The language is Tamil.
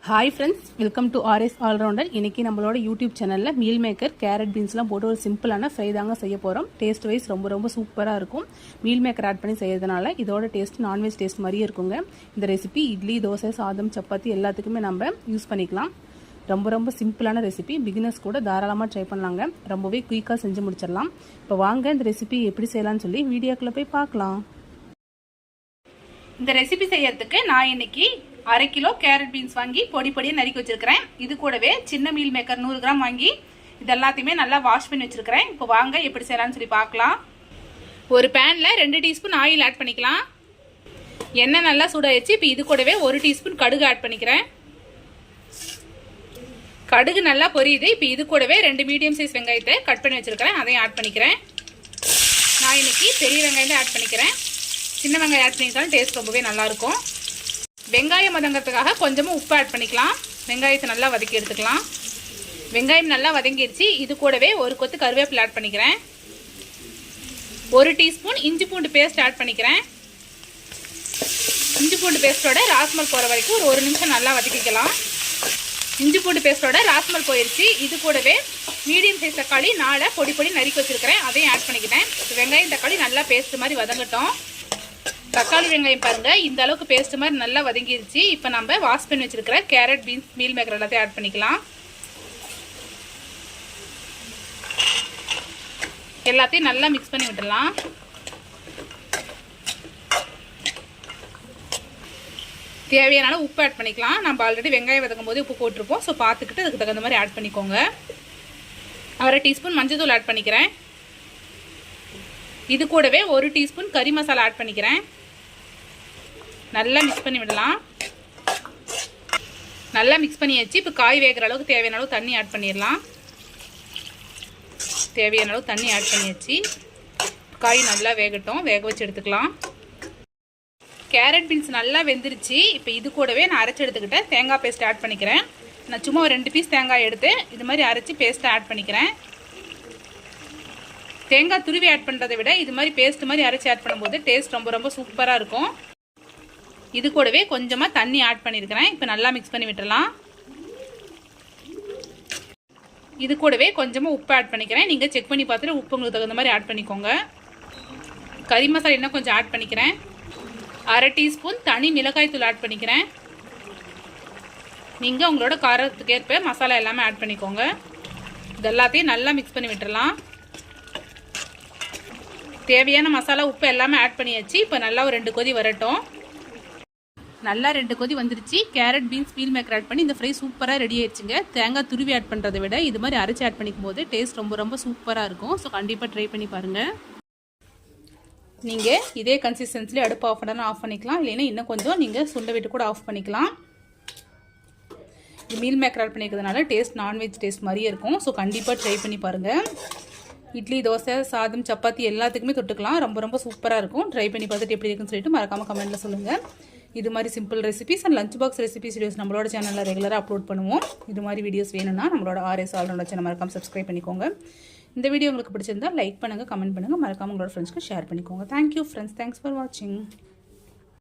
Hi friends, welcome to RS all rounder. இன்றைக்கி நம்மளோட யூடியூப் சேனலில் மீல் மேக்கர் கேரட் பீன்ஸ்லாம் போட்டு ஒரு சிம்பிளான ஃப்ரை தாங்க செய்ய போகிறோம். டேஸ்ட் வைஸ் ரொம்ப சூப்பராக இருக்கும். மீல் மேக்கர் ஆட் பண்ணி செய்யறதுனால இதோட டேஸ்ட் நான்வெஜ் டேஸ்ட் மாதிரியே இருக்குங்க. இந்த ரெசிபி இட்லி, தோசை, சாதம், சப்பாத்தி எல்லாத்துக்குமே நம்ம யூஸ் பண்ணிக்கலாம். ரொம்ப சிம்பிளான ரெசிபி. பிகினர்ஸ் கூட தாராளமாக ட்ரை பண்ணலாங்க. ரொம்பவே குயிக்காக செஞ்சு முடிச்சிடலாம். இப்போ வாங்க இந்த ரெசிபி எப்படி செய்யலாம்னு சொல்லி வீடியோக்குள்ளே போய் பார்க்கலாம். இந்த ரெசிபி செய்யறதுக்கு நான் இன்னைக்கு 1/2 கிலோ கேரட் பீன்ஸ் வாங்கி பொடியாக நறுக்கி வச்சிருக்கிறேன். இது கூடவே சின்ன மீல் மேக்கர் 100 கிராம் வாங்கி இது எல்லாத்தையுமே நல்லா வாஷ் பண்ணி வச்சிருக்கிறேன். இப்போ வாங்க எப்படி செய்யலாம்னு சொல்லி பார்க்கலாம். ஒரு பேன்ல 2 டீஸ்பூன் ஆயில் ஆட் பண்ணிக்கலாம். எண்ணெய் நல்லா சூடாயிடுச்சு. இப்போ இது கூடவே 1 டீஸ்பூன் கடுகு ஆட் பண்ணிக்கிறேன். கடுகு நல்லா பொரியுது. இப்போ இது கூடவே 2 மீடியம் சைஸ் வெங்காயத்தை கட் பண்ணி வச்சிருக்கிறேன். அதையும் ஆட் பண்ணிக்கிறேன். நான் இன்னைக்கு பெரிய வெங்காயம் தான் ஆட் பண்ணிக்கிறேன். சின்ன வெங்காயம் ஆட் பண்ணிட்டாலும் டேஸ்ட் ரொம்பவே நல்லாயிருக்கும். வெங்காயம் வதங்கிறதுக்காக கொஞ்சமாக உப்பு ஆட் பண்ணிக்கலாம். வெங்காயத்தை நல்லா வதக்கி எடுத்துக்கலாம். வெங்காயம் நல்லா வதங்கிடுச்சு. இது கூடவே ஒரு கொத்து கருவேப்பிலை ஆட் பண்ணிக்கிறேன். 1 டீஸ்பூன் இஞ்சி பூண்டு பேஸ்ட் ஆட் பண்ணிக்கிறேன். இஞ்சி பூண்டு பேஸ்ட்டோட ராஸ்மல் போகிற வரைக்கும் ஒரு 1 நிமிஷம் நல்லா வதக்கிக்கலாம். இஞ்சி பூண்டு பேஸ்ட்டோட ராஸ்மல் போயிடுச்சு. இது கூடவே மீடியம் சைஸ் தக்காளி 4 பொடி நறுக்கி வச்சுருக்கிறேன். அதையும் ஆட் பண்ணிக்கிட்டேன். வெங்காயம் தக்காளி நல்லா பேஸ்ட் மாதிரி வதங்கட்டும். தக்காளி வெங்காயம் பாருங்க, இந்த அளவுக்கு பேஸ்ட் மாதிரி நல்லா வதங்கிருச்சு. இப்போ நம்ம வாஷ் பண்ணி வச்சிருக்கிற கேரட் பீன்ஸ் மீல் மேக்கர் எல்லாத்தையும் ஆட் பண்ணிக்கலாம். எல்லாத்தையும் நல்லா மிக்ஸ் பண்ணி விட்டுடலாம். தேவையான உப்பு ஆட் பண்ணிக்கலாம். நம்ம ஆல்ரெடி வெங்காயம் வதக்கும் போது உப்பு போட்டிருப்போம். ஸோ பார்த்துக்கிட்டு அதுக்கு தகுந்த மாதிரி ஆட் பண்ணிக்கோங்க. 1/2 டீஸ்பூன் மஞ்சள் தூள் ஆட் பண்ணிக்கிறேன். இது கூடவே 1 டீஸ்பூன் கறி மசாலா ஆட் பண்ணிக்கிறேன். நல்லா மிக்ஸ் பண்ணி விடலாம். நல்லா மிக்ஸ் பண்ணியாச்சு. இப்போ காய் வேகிற அளவுக்கு தேவையான அளவு தண்ணி ஆட் பண்ணிடலாம். தேவையான அளவு தண்ணி ஆட் பண்ணியாச்சு. காய் நல்லா வேகட்டும். வேக வச்சு எடுத்துக்கலாம். கேரட் பீன்ஸ் நல்லா வெந்துருச்சு. இப்போ இது கூடவே நான் அரைச்சி எடுத்துக்கிட்டேன் தேங்காய் பேஸ்ட் ஆட் பண்ணிக்கிறேன். நான் சும்மா ஒரு 2 பீஸ் தேங்காய் எடுத்து இது மாதிரி அரைச்சி பேஸ்ட்டை ஆட் பண்ணிக்கிறேன். தேங்காய் துருவி ஆட் பண்ணுறதை விட இது மாதிரி பேஸ்ட் மாதிரி அரைச்சி ஆட் பண்ணும்போது டேஸ்ட் ரொம்ப சூப்பராக இருக்கும். இது கூடவே கொஞ்சமாக தண்ணி ஆட் பண்ணியிருக்கிறேன். இப்போ நல்லா மிக்ஸ் பண்ணி விட்டுறலாம். இது கூடவே கொஞ்சமாக உப்பு ஆட் பண்ணிக்கிறேன். நீங்கள் செக் பண்ணி பார்த்துட்டு உப்பு உங்களுக்கு தகுந்த மாதிரி ஆட் பண்ணிக்கோங்க. கறி மசாலா இன்னும் கொஞ்சம் ஆட் பண்ணிக்கிறேன். 1/2 டீஸ்பூன் தனி மிளகாய் தூள் ஆட் பண்ணிக்கிறேன். நீங்கள் உங்களோட காரத்துக்கு ஏற்ப மசாலா எல்லாமே ஆட் பண்ணிக்கோங்க. இது எல்லாத்தையும் நல்லா மிக்ஸ் பண்ணி விட்டுறலாம். தேவையான மசாலா உப்பு எல்லாமே ஆட் பண்ணியாச்சு. இப்போ நல்லா ஒரு 2 கொதி வரட்டும். நல்லா 2 கொதி வந்துருச்சு. Carrot beans meal maker add பண்ணி இந்த ஃப்ரை சூப்பராக ரெடி ஆயிடுச்சுங்க. தேங்காய் துருவி ஆட் பண்ணுறதை விட இது மாதிரி அரைச்சி ஆட் பண்ணிக்கும் போது டேஸ்ட் ரொம்ப சூப்பராக இருக்கும். ஸோ கண்டிப்பாக ட்ரை பண்ணி பாருங்கள். நீங்கள் இதே கன்சிஸ்டன்சிலே அடுப்பு ஆஃப் பண்ணாலும் ஆஃப் பண்ணிக்கலாம். இல்லைன்னா இன்னும் கொஞ்சம் நீங்கள் சுண்டை விட்டு கூட ஆஃப் பண்ணிக்கலாம். மீல் மேக்கர் ஆட் பண்ணிக்கிறதுனால டேஸ்ட் நான்வெஜ் டேஸ்ட் மாதிரியே இருக்கும். ஸோ கண்டிப்பாக ட்ரை பண்ணி பாருங்கள். இட்லி, தோசை, சாதம், சப்பாத்தி எல்லாத்துக்குமே தொட்டுக்கலாம். ரொம்ப சூப்பராக இருக்கும். ட்ரை பண்ணி பார்த்துட்டு எப்படி இருக்குன்னு சொல்லிட்டு மறக்காமல் கமெண்ட்டில் சொல்லுங்கள். இது மாதிரி simple recipes and lunch box recipes videos நம்மளோட சேனலில் ரெகுலராக அப்லோட் பண்ணுவோம். இது மாதிரி வீடியோஸ் வேணும்னா நம்மளோட ஆர்எஸ் ஆல்ரவுண்டர் சேனல் மறக்காமல் சப்ஸ்கிரைப் பண்ணிக்கோங்க. இந்த வீடியோ உங்களுக்கு பிடிச்சிருந்தா லைக் பண்ணுங்கள், கமெண்ட் பண்ணுங்கள், மறக்காமல் உங்களோட ஃப்ரெண்ட்ஸ்க்கு ஷேர் பண்ணிக்கோங்க. Thank you friends. தேங்க்ஸ் ஃபார் வாட்சிங்.